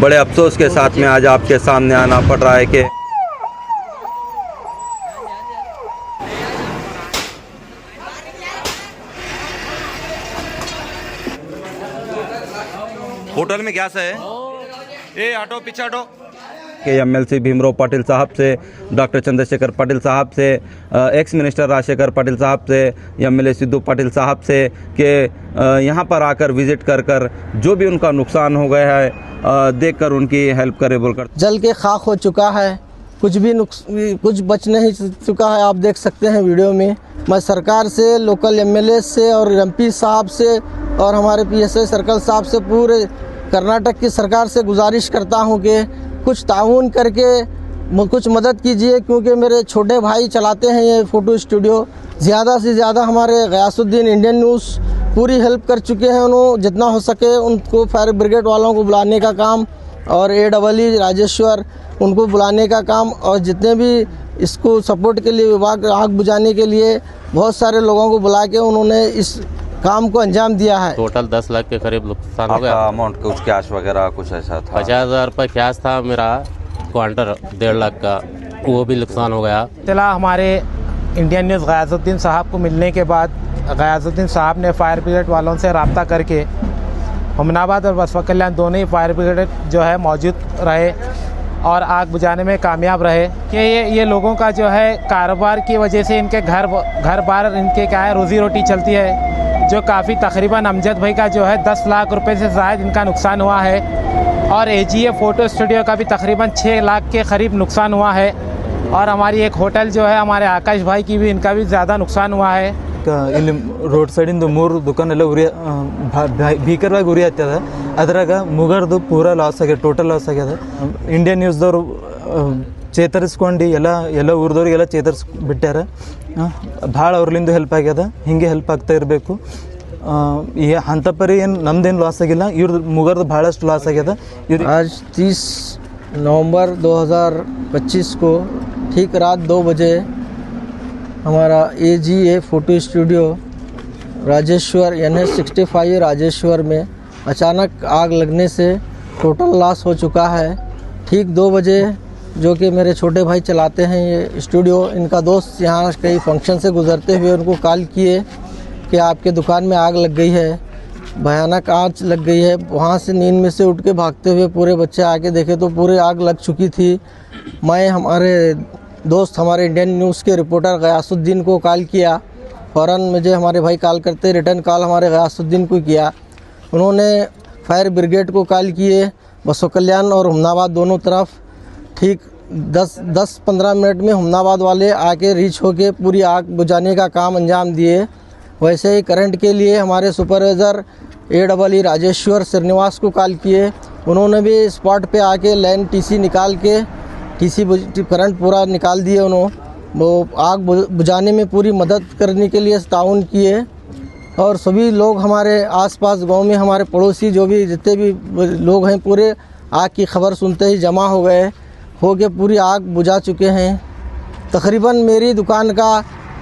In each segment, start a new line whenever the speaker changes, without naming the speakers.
बड़े अफसोस के साथ में आज आपके सामने आना पड़ रहा है कि होटल में गैस है। ए ऑटो पीछे हटो। के एमएलसी भीमराव पाटिल साहब से, डॉक्टर चंद्रशेखर पाटिल साहब से, एक्स मिनिस्टर राजशेखर पाटिल साहब से, एमएलए सिद्धू पाटिल साहब से कि यहाँ पर आकर विजिट कर कर जो भी उनका नुकसान हो गया है देखकर उनकी हेल्प करे बोलकर।
जल के खाक हो चुका है, कुछ बच नहीं चुका है। आप देख सकते हैं वीडियो में। मैं सरकार से, लोकल एमएलए से और एमपी साहब से और हमारे पीएसआई सर्कल साहब से, पूरे कर्नाटक की सरकार से गुजारिश करता हूं कि कुछ ताउन करके कुछ मदद कीजिए, क्योंकि मेरे छोटे भाई चलाते हैं ये फ़ोटो स्टूडियो। ज़्यादा से ज़्यादा हमारे गयासुद्दीन इंडियन न्यूज़ पूरी हेल्प कर चुके हैं। उन्होंने जितना हो सके उनको फायर ब्रिगेड वालों को बुलाने का काम, और AEE राजेश्वर उनको बुलाने का काम, और जितने भी इसको सपोर्ट के लिए विभाग, आग बुझाने के लिए बहुत सारे लोगों को बुला के उन्होंने इस काम को अंजाम दिया है।
टोटल 10 लाख के करीब नुकसान हो गया।
अमाउंट कुछ कैश वगैरह कुछ ऐसा था?
50,000 रुपये कैश था मेरा, क्वांटर 1.5 लाख का, वो भी नुकसान हो गया।
इत्तला हमारे इंडियन न्यूज़ गयासुद्दीन साहब को मिलने के बाद गयासुद्दीन साहब ने फायर ब्रिगेड वालों से रब्ता करके हुमनाबाद और बसवा कल्याण दोनों ही फायर ब्रिगेड जो है मौजूद रहे और आग बुझाने में कामयाब रहे। कि ये लोगों का जो है कारोबार की वजह से इनके घर बार इनके क्या है रोज़ी रोटी चलती है, जो काफ़ी तकरीबन अमजद भाई का जो है 10 लाख रुपए से ज़ायद इनका नुकसान हुआ है, और AGA फ़ोटो स्टूडियो का भी तकरीबन 6 लाख के करीब नुकसान हुआ है, और हमारी एक होटल जो है हमारे आकाश भाई की भी, इनका भी ज़्यादा नुकसान हुआ है।
ಇಲ್ಲಿ ರೋಡ್ ಸೈಡಿಂದು 3 ದುಕಾನೆಲ್ಲ ಭೀಕರವಾಗಿ ಉರಿ ಹತ್ತದ. ಅದ್ರಾಗ ಮುಗರ್ದು ಪೂರಾ ಲಾಸ್ ಆಗ್ಯದ, ಟೋಟಲ್ ಲಾಸ್ ಆಗ್ಯದ. ಇಂಡಿಯನ್ ನ್ಯೂಸ್ದವರು ಚೇತರಿಸ್ಕೊಂಡು ಎಲ್ಲ ಊರದವ್ರಿಗೆಲ್ಲ ಬಿಟ್ಟಾರ. ಭಾಳ ಅವ್ರಲಿಂದ ಹೆಲ್ಪ್ ಆಗ್ಯದ. ಹಿಂಗೆ ಹೆಲ್ಪ್ ಆಗ್ತಾ ಇರಬೇಕು. ಈ ಅಂಥ ಪರಿ ಏನು ನಮ್ದೇನು ಲಾಸ್ ಆಗಿಲ್ಲ, ಇವ್ರದ್ದು ಮುಗರ್ದು ಭಾಳಷ್ಟು ಲಾಸ್ ಆಗ್ಯದ.
आज 30 नवंबर 2025 को ठीक रात 2 बजे हमारा AGA photo studio Rajeshwar NH65 Rajeshwar में अचानक आग लगने से टोटल लॉस हो चुका है। ठीक 2 बजे जो कि मेरे छोटे भाई चलाते हैं ये स्टूडियो, इनका दोस्त यहाँ कई फंक्शन से गुज़रते हुए उनको कॉल किए कि आपके दुकान में आग लग गई है, भयानक आग लग गई है। वहाँ से नींद में से उठ के भागते हुए पूरे बच्चे आके देखे तो पूरे आग लग चुकी थी। मैं हमारे दोस्त, हमारे इंडियन न्यूज़ के रिपोर्टर गयासुद्दीन को कॉल किया। फ़ौरन मुझे हमारे भाई कॉल करते, रिटर्न कॉल हमारे गयासुद्दीन को किया। उन्होंने फायर ब्रिगेड को कॉल किए, बसवा कल्याण और हुमनाबाद दोनों तरफ। ठीक 10-15 मिनट में हुमनाबाद वाले आके रीच होके पूरी आग बुझाने का काम अंजाम दिए। वैसे ही करंट के लिए हमारे सुपरवाइज़र AEE राजेश्वर श्रीनिवास को कॉल किए। उन्होंने भी स्पॉट पे आके लाइन TC निकाल के करंट पूरा निकाल दिए। उन्होंने वो आग बुझाने में पूरी मदद करने के लिए ताउन किए। और सभी लोग हमारे आसपास गांव में, हमारे पड़ोसी जो भी जितने भी लोग हैं, पूरे आग की खबर सुनते ही जमा हो गए, हो के पूरी आग बुझा चुके हैं। तकरीबन मेरी दुकान का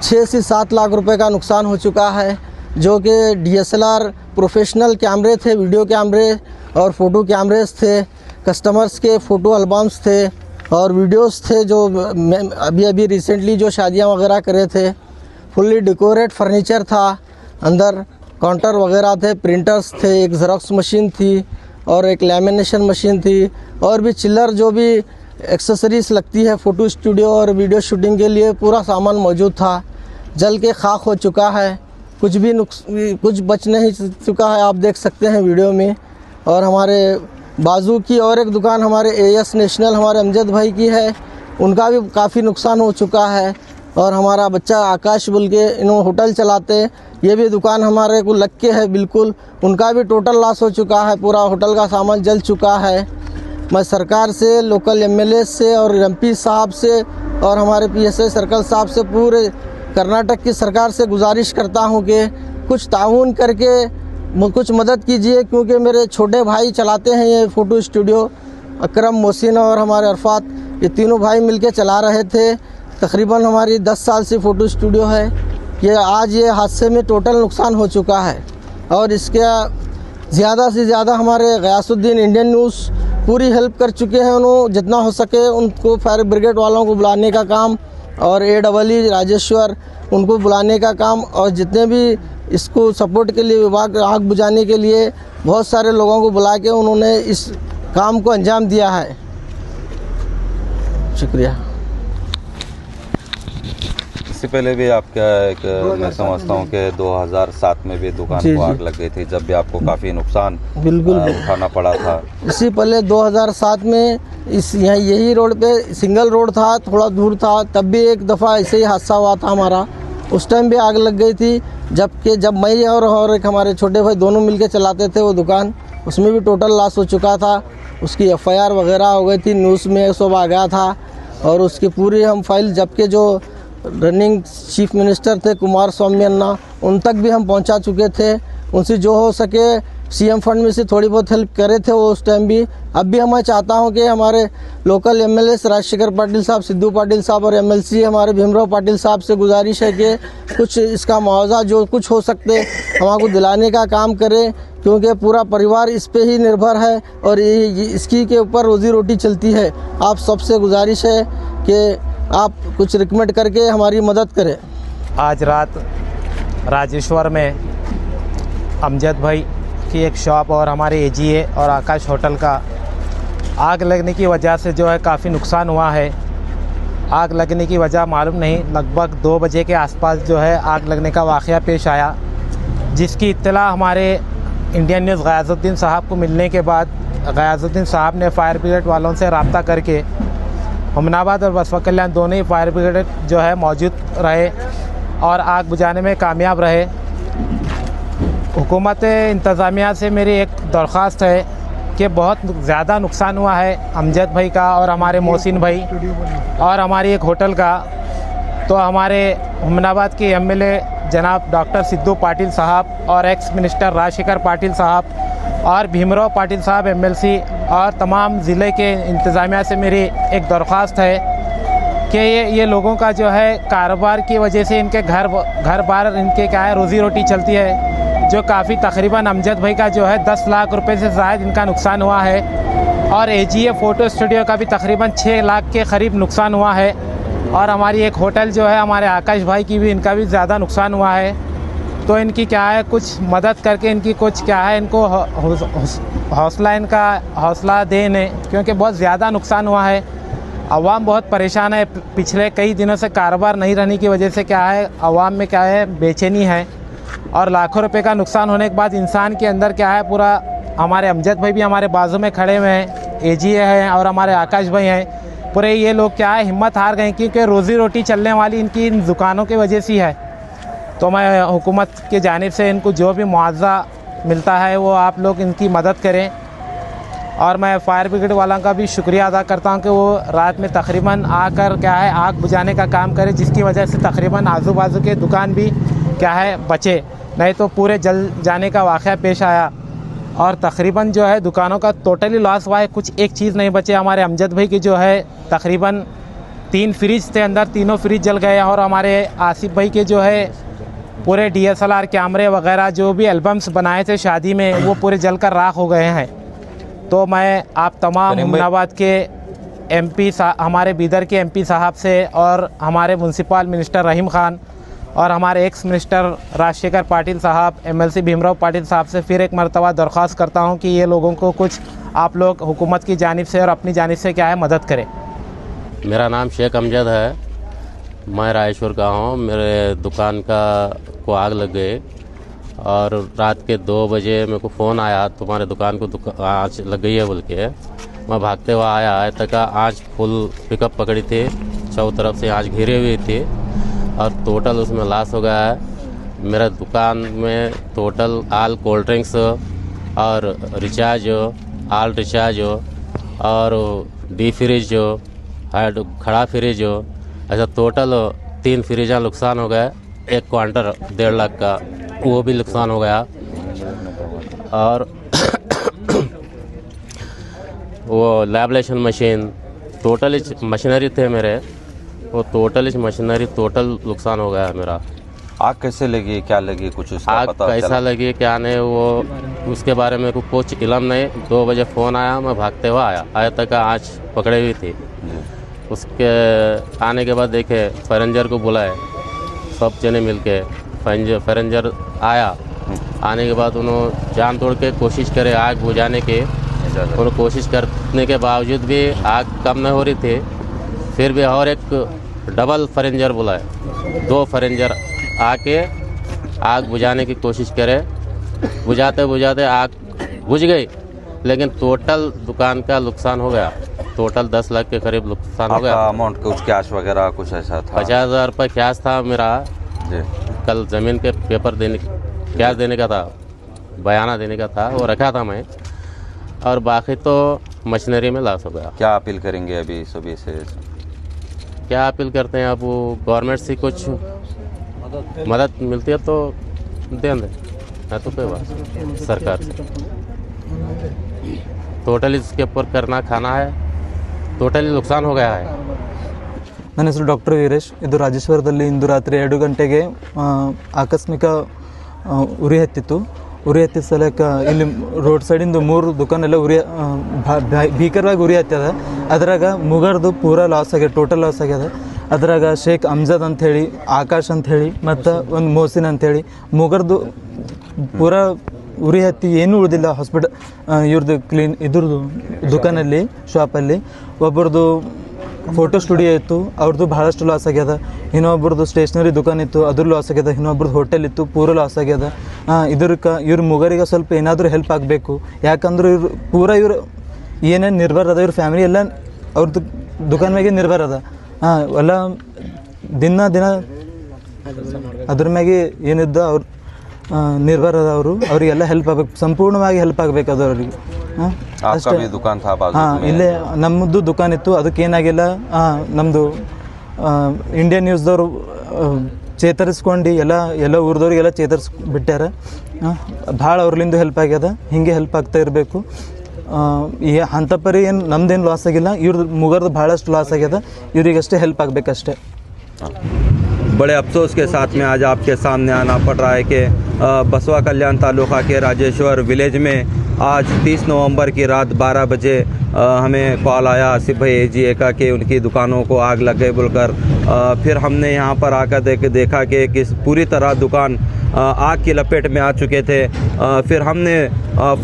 6 से 7 लाख रुपए का नुकसान हो चुका है, जो कि DSLR प्रोफेशनल कैमरे थे, वीडियो कैमरे और फ़ोटो कैमरेज थे, कस्टमर्स के फ़ोटो एल्बम्स थे और वीडियोस थे जो अभी रिसेंटली जो शादियां वगैरह करे थे। फुल्ली डेकोरेट फर्नीचर था, अंदर काउंटर वगैरह थे, प्रिंटर्स थे, एक ज़ेरॉक्स मशीन थी और एक लैमिनेशन मशीन थी, और भी चिल्लर जो भी एक्सेसरीज लगती है फ़ोटो स्टूडियो और वीडियो शूटिंग के लिए, पूरा सामान मौजूद था। जल के खाक हो चुका है, कुछ बच नहीं चुका है। आप देख सकते हैं वीडियो में। और हमारे बाजू की और एक दुकान हमारे AS नेशनल हमारे अमजद भाई की है, उनका भी काफ़ी नुकसान हो चुका है। और हमारा बच्चा आकाश बोल के इन्होंने होटल चलाते, ये भी दुकान हमारे को लग के है बिल्कुल, उनका भी टोटल लॉस हो चुका है, पूरा होटल का सामान जल चुका है। मैं सरकार से, लोकल MLA से और MP साहब से और हमारे PSI सर्कल साहब से, पूरे कर्नाटक की सरकार से गुजारिश करता हूँ कि कुछ ताउन करके कुछ मदद कीजिए, क्योंकि मेरे छोटे भाई चलाते हैं ये फ़ोटो स्टूडियो। अकरम, मोहसिन और हमारे अरफात, ये तीनों भाई मिलके चला रहे थे। तकरीबन हमारी 10 साल से फ़ोटो स्टूडियो है। ये आज ये हादसे में टोटल नुकसान हो चुका है। और इसके ज़्यादा से ज़्यादा हमारे गयासुद्दीन इंडियन न्यूज़ पूरी हेल्प कर चुके हैं। उन्होंने जितना हो सके उनको फायर ब्रिगेड वालों को बुलाने का काम और AEE राजेश्वर उनको बुलाने का काम और जितने भी इसको सपोर्ट के लिए विभाग आग बुझाने के लिए बहुत सारे लोगों को बुला के उन्होंने इस काम को अंजाम दिया है। शुक्रिया।
इससे पहले भी आपका एक मैं समझता हूँ कि 2007 में भी दुकान
जी,
को
जी।
आग लग गई थी, जब भी आपको काफ़ी नुकसान
बिल्कुल
उठाना पड़ा था।
इससे पहले 2007 में इस यहाँ यही रोड पे सिंगल रोड था, थोड़ा दूर था, तब भी एक दफ़ा ऐसे ही हादसा हुआ था हमारा। उस टाइम भी आग लग गई थी, जब मैं और एक हमारे छोटे भाई दोनों मिलके चलाते थे वो दुकान, उसमें भी टोटल लॉस हो चुका था। उसकी FIR वगैरह हो गई थी, न्यूज़ में सब आ गया था और उसकी पूरी हम फाइल जबकि जो रनिंग चीफ मिनिस्टर थे कुमार स्वामी अन्ना, उन तक भी हम पहुंचा चुके थे। उनसे जो हो सके CM फंड में से थोड़ी बहुत हेल्प करे थे वो उस टाइम भी। अब भी मैं चाहता हूं कि हमारे लोकल MLA राजशेखर पाटिल साहब, सिद्धू पाटिल साहब और MLC हमारे भीमराव पाटिल साहब से गुजारिश है कि कुछ इसका मुआवजा जो कुछ हो सकते हमको दिलाने का काम करें, क्योंकि पूरा परिवार इस पे ही निर्भर है और ये इसकी के ऊपर रोज़ी रोटी चलती है। आप सबसे गुजारिश है कि आप कुछ रिकमेंड करके हमारी मदद करें।
आज रात राजेश्वर में अमजद भाई की एक शॉप और हमारे AGA और आकाश होटल का आग लगने की वजह से जो है काफ़ी नुकसान हुआ है। आग लगने की वजह मालूम नहीं, लगभग 2 बजे के आसपास जो है आग लगने का वाक़या पेश आया, जिसकी इत्तला हमारे इंडियन न्यूज़ गयासुद्दीन साहब को मिलने के बाद गयासुद्दीन साहब ने फायर ब्रिगेड वालों से रब्ता करके हुमनाबाद और बसवा कल्याण दोनों ही फायर ब्रिगेड जो है मौजूद रहे और आग बुझाने में कामयाब रहे। हुकूमत इंतज़ामिया से मेरी एक दरख्वास्त है कि बहुत ज़्यादा नुकसान हुआ है अमजद भाई का और हमारे मोहसिन भाई और हमारी एक होटल का। तो हमारे हुमनाबाद के MLA जनाब डॉक्टर सिद्धू पाटिल साहब और एक्स मिनिस्टर राजशेखर पाटिल साहब और भीमराव पाटिल साहब MLC और तमाम ज़िले के इंतज़ामिया से मेरी एक दरख्वास्त है कि ये लोगों का जो है कारोबार की वजह से इनके घर बार इनके क्या है रोज़ी रोटी चलती है, जो काफ़ी तकरीबन अमजद भाई का जो है 10 लाख रुपए से ज़ायद इनका नुकसान हुआ है और AGA फ़ोटो स्टूडियो का भी तकरीबन 6 लाख के करीब नुकसान हुआ है और हमारी एक होटल जो है हमारे आकाश भाई की भी इनका भी ज़्यादा नुकसान हुआ है। तो इनकी क्या है कुछ मदद करके इनकी कुछ क्या है इनको हौसला दें, क्योंकि बहुत ज़्यादा नुकसान हुआ है। अवाम बहुत परेशान है, पिछले कई दिनों से कारोबार नहीं रहने की वजह से क्या है अवाम में क्या है बेचैनी है और लाखों रुपए का नुकसान होने के बाद इंसान के अंदर क्या है पूरा। हमारे अमजद भाई भी हमारे बाजू में खड़े हुए हैं, AGA हैं और हमारे आकाश भाई हैं, पूरे ये लोग क्या है हिम्मत हार गए क्योंकि रोज़ी रोटी चलने वाली इनकी इन दुकानों की वजह से है। तो मैं हुकूमत की जानिब से इनको जो भी मुआवजा मिलता है वो आप लोग इनकी मदद करें और मैं फायर ब्रिगेड वालों का भी शुक्रिया अदा करता हूं कि वो रात में तकरीबन आकर क्या है आग बुझाने का काम करे, जिसकी वजह से तकरीबन आजू बाजू के दुकान भी क्या है बचे, नहीं तो पूरे जल जाने का वाक़या पेश आया और तकरीबन जो है दुकानों का टोटली लॉस हुआ है, कुछ एक चीज़ नहीं बचे। हमारे अमजद भाई की जो है तकरीबन 3 फ्रिज थे, अंदर तीनों फ्रिज जल गए और हमारे आसिफ भाई के जो है पूरे DSLR कैमरे वगैरह जो भी एल्बम्स बनाए थे शादी में वो पूरे जलकर राख हो गए हैं। तो मैं आप तमाम हुमनाबाद के MP हमारे बीदर के MP साहब से और हमारे म्यूनसिपल मिनिस्टर रहीम ख़ान और हमारे एक्स मिनिस्टर राजशेखर पाटिल साहब MLC भीमराव पाटिल साहब से फिर एक मरतबा दरख्वास्त करता हूँ कि ये लोगों को कुछ आप लोग हुकूमत की जानिब से और अपनी जानिब से क्या है मदद करें।
मेरा नाम शेख अमजद है, मैं राजेश्वर का हूँ। मेरे दुकान को आग लग गई और रात के 2 बजे मेरे को फ़ोन आया तुम्हारे दुकान को आँच लग गई है बोल के। मैं भागते हुआ आया तक आँच फुल पिकअप पकड़ी थी, चारों तरफ से आँच घिरी हुई थी और टोटल उसमें लॉस हो गया है। मेरा दुकान में टोटल आल कोल्ड ड्रिंक्स और रिचार्ज आल रिचार्ज और डी फ्रिज खड़ा फ्रिज ऐसा टोटल 3 फ्रिजा नुकसान हो गए, 1 क्वांटर 1.5 लाख का वो भी नुकसान हो गया और वो लैबलेशन मशीन टोटल मशीनरी थे मेरे, वो टोटल मशीनरी टोटल नुकसान हो गया है मेरा।
आग कैसे लगी, क्या लगी, कुछ उसका
आग
पता
कैसा
चला?
लगी क्या नहीं वो उसके बारे में कुछ इलम नहीं। 2 बजे फ़ोन आया, मैं भागते हुआ आया तक आँच पकड़े हुई थी।
जी।
उसके आने के बाद देखे फरेंजर को बुलाए, सब जने मिल के फरेंजर आया। आने के बाद उन्होंने जान तोड़ के कोशिश करे आग बुझाने की। और कोशिश करने के बावजूद भी आग कम नहीं हो रही थी। फिर भी और एक डबल फरेंजर बुलाए, 2 फरेंजर आके आग बुझाने की कोशिश करे। बुझाते बुझाते आग बुझ गई, लेकिन टोटल दुकान का नुकसान हो गया। टोटल 10 लाख के करीब नुकसान हो
आपका
गया।
अमाउंट कुछ कैश वगैरह कुछ ऐसा था?
50,000 रुपये कैश था मेरा।
जी।
कल ज़मीन के पेपर देने कैश देने का था, बयाना देने का था, वो रखा था मैं। और बाकी तो मशीनरी में लॉस हो गया।
क्या अपील करेंगे अभी सभी से?
क्या अपील करते हैं, अब वो गवर्नमेंट से कुछ मदद मिलती है तो दे दें, है तो कोई बात सरकार से। टोटली इसके ऊपर करना खाना है, टोटली नुकसान हो गया है।
ನನ್ನ ಹೆಸರು ಡಾಕ್ಟರ್ ವೀರೇಶ್. ಇದು ರಾಜೇಶ್ವರದಲ್ಲಿ ಇಂದು ರಾತ್ರಿ 2 ಗಂಟೆಗೆ ಆಕಸ್ಮಿಕ ಉರಿ ಹತ್ತಿತ್ತು. ಉರಿ ಹತ್ತಿದ ಸಲಕ್ಕೆ ಇಲ್ಲಿ ರೋಡ್ ಸೈಡಿಂದು 3 ದುಕಾನೆಲ್ಲ ಭೀಕರವಾಗಿ ಉರಿ ಹತ್ಯದ. ಅದ್ರಾಗ ಮುಗರ್ದು ಪೂರಾ ಲಾಸ್ ಆಗ್ಯದ, ಟೋಟಲ್ ಲಾಸ್ ಆಗ್ಯದ. ಅದ್ರಾಗ ಶೇಖ್ ಅಮ್ಜದ್ ಅಂಥೇಳಿ, ಆಕಾಶ್ ಅಂಥೇಳಿ ಮತ್ತು ಒಂದು ಮೋಸಿನ್ ಅಂಥೇಳಿ ಮುಗರ್ದು ಪೂರಾ ಉರಿ ಹತ್ತಿ ಏನೂ ಉಳಿದಿಲ್ಲ. ಇವ್ರದ್ದು ಇದ್ರದ್ದು ದುಕಾನಲ್ಲಿ ಶಾಪಲ್ಲಿ ಒಬ್ಬರದು ಫೋಟೋ ಸ್ಟುಡಿಯೋ ಇತ್ತು, ಅವ್ರದ್ದು ಭಾಳಷ್ಟು ಲಾಸ್ ಆಗ್ಯದ. ಇನ್ನೊಬ್ರದ್ದು ಸ್ಟೇಷ್ನರಿ ದುಕಾನ್ ಇತ್ತು, ಅದ್ರ ಲಾಸ್ ಆಗ್ಯದ. ಇನ್ನೊಬ್ರದ್ದು ಹೋಟೆಲ್ ಇತ್ತು, ಪೂರ ಲಾಸ್ ಆಗ್ಯದ. ಇವ್ರ ಮುಗರಿಗೆ ಸ್ವಲ್ಪ ಏನಾದರೂ ಹೆಲ್ಪ್ ಆಗಬೇಕು. ಯಾಕಂದ್ರೆ ಇವ್ರು ಏನೇನು ನಿರ್ಭರ ಅದ, ಇವ್ರ ಫ್ಯಾಮಿಲಿ ಎಲ್ಲ ಅವ್ರದ್ದು ದುಕಾನ್ ಮ್ಯಾಗೆ ನಿರ್ಭರ ಅದ. ಎಲ್ಲ ದಿನ ಅದ್ರ ಮ್ಯಾಗೆ ಏನಿದ್ದ ಅವ್ರು ನಿರ್ಭರ ಅದ. ಅವರಿಗೆಲ್ಲ ಹೆಲ್ಪ್ ಆಗಬೇಕು, ಸಂಪೂರ್ಣವಾಗಿ ಹೆಲ್ಪ್ ಆಗಬೇಕು ಅದು ಅವ್ರಿಗೆ.
आपका दुकान था बाजू में?
ಇಲ್ಲೇ ನಮ್ಮದು ದುಕಾನ್ ಇತ್ತು, ಅದಕ್ಕೆ ಏನಾಗಿಲ್ಲ. ನಮ್ಮದು ಇಂಡಿಯನ್ ನ್ಯೂಸ್ದವರು ಚೇತರಿಸ್ಕೊಂಡು ಎಲ್ಲ ಊರದವ್ರಿಗೆಲ್ಲ ಬಿಟ್ಟಾರ. ಭಾಳ ಅವ್ರಲಿಂದ ಹೆಲ್ಪ್ ಆಗ್ಯದ. ಹಿಂಗೆ ಹೆಲ್ಪ್ ಆಗ್ತಾ ಇರಬೇಕು. ಅಂಥ ಪರಿ ಏನು ನಮ್ದೇನು ಲಾಸ್ ಆಗಿಲ್ಲ, ಇವ್ರದ್ದು ಮುಗರ್ದು ಭಾಳಷ್ಟು ಲಾಸ್ ಆಗ್ಯದ. ಇವ್ರಿಗಷ್ಟೇ ಹೆಲ್ಪ್ ಆಗಬೇಕಷ್ಟೇ.
बड़े अफसोस के साथ में आज आपके सामने आना पड़ रहा है कि बसवा कल्याण तालुका के राजेश्वर विलेज में आज 30 नवंबर की रात 12 बजे हमें कॉल आया आसिफ भाई AGA का कि उनकी दुकानों को आग लग गई बोलकर। फिर हमने यहाँ पर आकर देखा कि किस पूरी तरह दुकान आग की लपेट में आ चुके थे। फिर हमने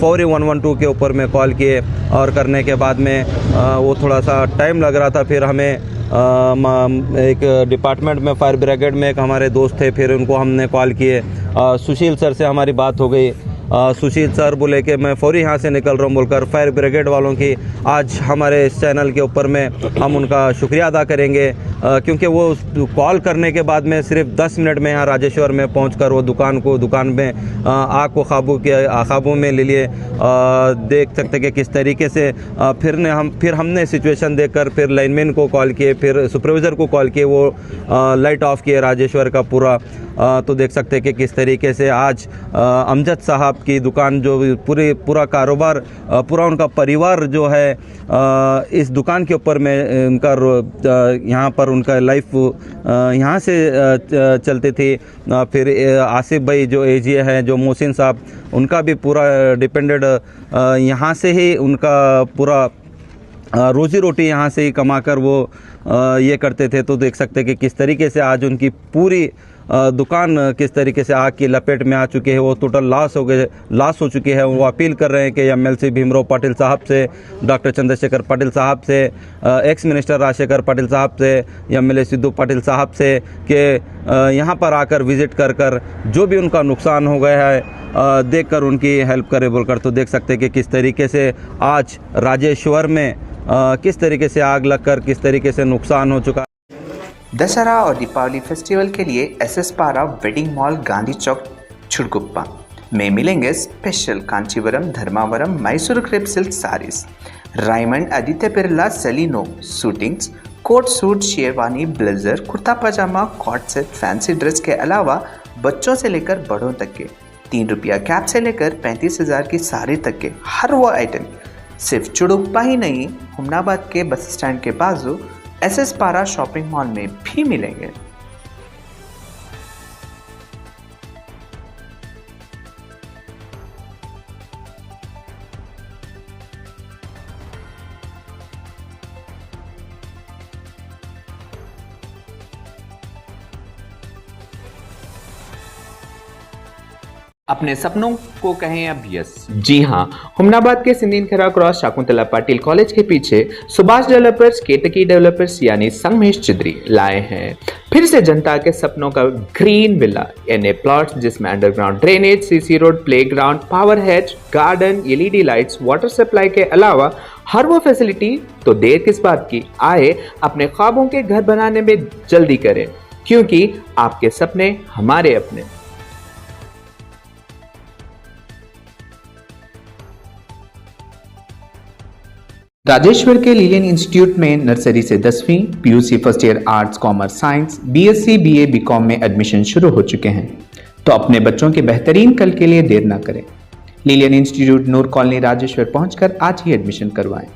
फौरी 112 के ऊपर में कॉल किए और करने के बाद में वो थोड़ा सा टाइम लग रहा था। फिर हमें एक डिपार्टमेंट में फायर ब्रिगेड में एक हमारे दोस्त थे, फिर उनको हमने कॉल किए। सुशील सर से हमारी बात हो गई। सुशील सर बोले कि मैं फौरी यहाँ से निकल रहा हूँ बोलकर। फायर ब्रिगेड वालों की आज हमारे इस चैनल के ऊपर में हम उनका शुक्रिया अदा करेंगे, क्योंकि वो कॉल करने के बाद में सिर्फ 10 मिनट में यहाँ राजेश्वर में पहुँचकर वो दुकान में आग को काबू में ले लिए। देख सकते कि किस तरीके से फिर हमने सिचुएशन देखकर फिर लाइनमैन को कॉल किए, फिर सुपरवाइज़र को कॉल किए, वो लाइट ऑफ किए राजेश्वर का पूरा। तो देख सकते कि किस तरीके से आज अमजद साहब की दुकान जो पूरा कारोबार, पूरा उनका परिवार जो है इस दुकान के ऊपर में उनका यहाँ पर उनका लाइफ यहाँ से चलती थी। फिर आसिफ भाई जो AGA हैं, जो मोहसिन साहब, उनका भी पूरा डिपेंडेड यहाँ से ही उनका पूरा रोजी रोटी यहाँ से ही कमाकर वो ये करते थे। तो देख सकते कि किस तरीके से आज उनकी पूरी दुकान किस तरीके से आग की लपेट में आ चुकी है, वो टोटल लॉस हो चुकी है। वो अपील कर रहे हैं कि MLC भीमराव पाटिल साहब से, डॉक्टर चंद्रशेखर पाटिल साहब से, एक्स मिनिस्टर राजशेखर पाटिल साहब से, MLA सिद्धू पाटिल साहब से कि यहाँ पर आकर विज़िट कर जो भी उनका नुकसान हो गया है देखकर उनकी हेल्प करे बोलकर। तो देख सकते कि किस तरीके से आज राजेश्वर में किस तरीके से आग लगकर किस तरीके से नुकसान हो चुका।
दशहरा और दीपावली फेस्टिवल के लिए SS पारा वेडिंग मॉल गांधी चौक छुड़गुप्पा में मिलेंगे special Kanchivaram, Dharmavaram, Mysore crepe silk saris, Raymond, Aditya Birla, सेलिनो suitings, coat suit, sherwani, blazer, kurta pajama, coat set, fancy dress के अलावा बच्चों से लेकर बड़ों तक के 3 रुपया कैप से लेकर 35,000 की साड़ी तक के हर वो आइटम सिर्फ चुड़ुप्पा ही नहीं, हुमनाबाद के बस स्टैंड के बाजू SS पारा शॉपिंग मॉल में भी मिलेंगे। अपने सपनों को कहें अब यस। जी हाँ, हुमनाबाद के सिंदीन खरा क्रॉस शाकुंतला पाटिल कॉलेज के पीछे सुभाष डेवलपर्स केतकी डेवलपर्स यानी संगमेश चिद्री लाए हैं फिर से जनता के सपनों का ग्रीन विला यानी प्लॉट्स जिसमें underground drainage, CC road, playground, power head, garden, LED lights, water supply के अलावा हर वो फैसिलिटी। तो देर किस बात की, आए अपने ख्वाबों के घर बनाने में जल्दी करें, क्योंकि आपके सपने हमारे अपने। राजेश्वर के लीलियन इंस्टीट्यूट में नर्सरी से 10वीं, PUC first year arts, commerce, science, BSc, BA, BCom में एडमिशन शुरू हो चुके हैं। तो अपने बच्चों के बेहतरीन कल के लिए देर ना करें। लीलियन इंस्टीट्यूट, नूर कॉलोनी, राजेश्वर पहुंचकर आज ही एडमिशन करवाएं।